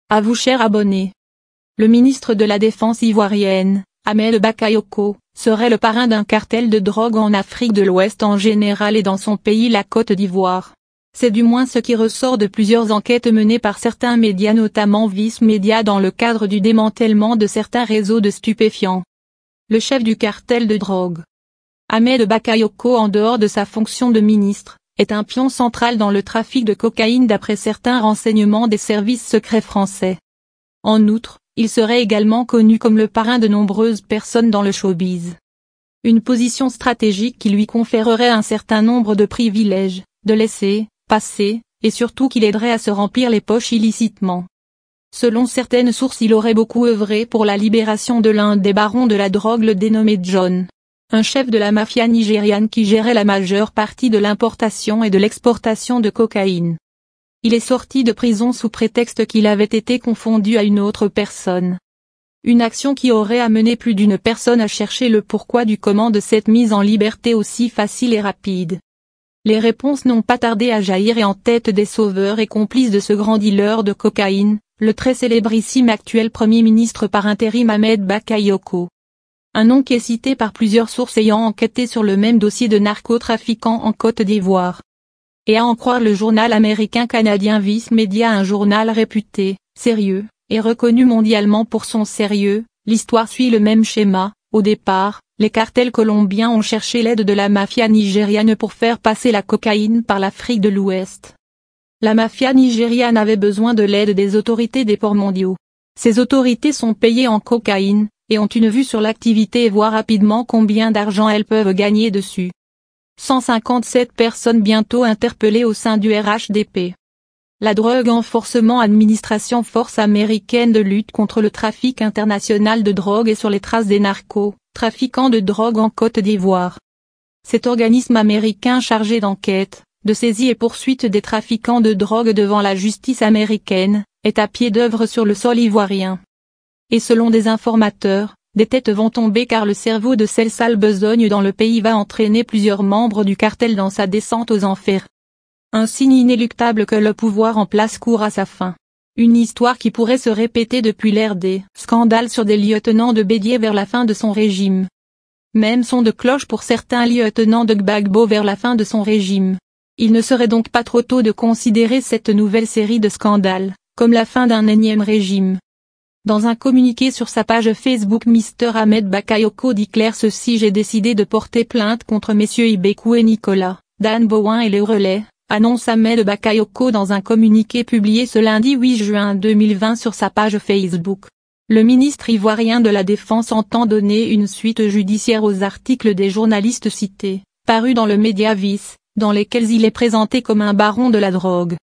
À vous chers abonnés. Le ministre de la Défense ivoirienne, Ahmed Bakayoko, serait le parrain d'un cartel de drogue en Afrique de l'Ouest en général et dans son pays la Côte d'Ivoire. C'est du moins ce qui ressort de plusieurs enquêtes menées par certains médias notamment Vice Media dans le cadre du démantèlement de certains réseaux de stupéfiants. Le chef du cartel de drogue, Ahmed Bakayoko, en dehors de sa fonction de ministre, est un pion central dans le trafic de cocaïne d'après certains renseignements des services secrets français. En outre, il serait également connu comme le parrain de nombreuses personnes dans le showbiz. Une position stratégique qui lui conférerait un certain nombre de privilèges, de laissez-passer, et surtout qui l'aiderait à se remplir les poches illicitement. Selon certaines sources, il aurait beaucoup œuvré pour la libération de l'un des barons de la drogue, le dénommé John, un chef de la mafia nigériane qui gérait la majeure partie de l'importation et de l'exportation de cocaïne. Il est sorti de prison sous prétexte qu'il avait été confondu à une autre personne. Une action qui aurait amené plus d'une personne à chercher le pourquoi du comment de cette mise en liberté aussi facile et rapide. Les réponses n'ont pas tardé à jaillir et en tête des sauveurs et complices de ce grand dealer de cocaïne, le très célébrissime actuel Premier ministre par intérim Ahmed Bakayoko. Un nom qui est cité par plusieurs sources ayant enquêté sur le même dossier de narcotrafiquants en Côte d'Ivoire. Et à en croire le journal américain-canadien Vice Media, un journal réputé, sérieux, et reconnu mondialement pour son sérieux, l'histoire suit le même schéma. Au départ, les cartels colombiens ont cherché l'aide de la mafia nigériane pour faire passer la cocaïne par l'Afrique de l'Ouest. La mafia nigériane avait besoin de l'aide des autorités des ports mondiaux. Ces autorités sont payées en cocaïne, et ont une vue sur l'activité et voient rapidement combien d'argent elles peuvent gagner dessus. 157 personnes bientôt interpellées au sein du RHDP. La Drug Enforcement Administration, force américaine de lutte contre le trafic international de drogue et sur les traces des trafiquants de drogue en Côte d'Ivoire. Cet organisme américain chargé d'enquête, de saisie et poursuite des trafiquants de drogue devant la justice américaine, est à pied d'œuvre sur le sol ivoirien. Et selon des informateurs, des têtes vont tomber car le cerveau de cette sale besogne dans le pays va entraîner plusieurs membres du cartel dans sa descente aux enfers. Un signe inéluctable que le pouvoir en place court à sa fin. Une histoire qui pourrait se répéter depuis l'ère des scandales sur des lieutenants de Bédier vers la fin de son régime. Même son de cloche pour certains lieutenants de Gbagbo vers la fin de son régime. Il ne serait donc pas trop tôt de considérer cette nouvelle série de scandales comme la fin d'un énième régime. Dans un communiqué sur sa page Facebook, Mr Ahmed Bakayoko dit clair ceci: j'ai décidé de porter plainte contre messieurs Ibekou et Nicolas, Dan Bowen et les relais, annonce Ahmed Bakayoko dans un communiqué publié ce lundi 8 juin 2020 sur sa page Facebook. Le ministre ivoirien de la Défense entend donner une suite judiciaire aux articles des journalistes cités, parus dans le média Vice, dans lesquels il est présenté comme un baron de la drogue.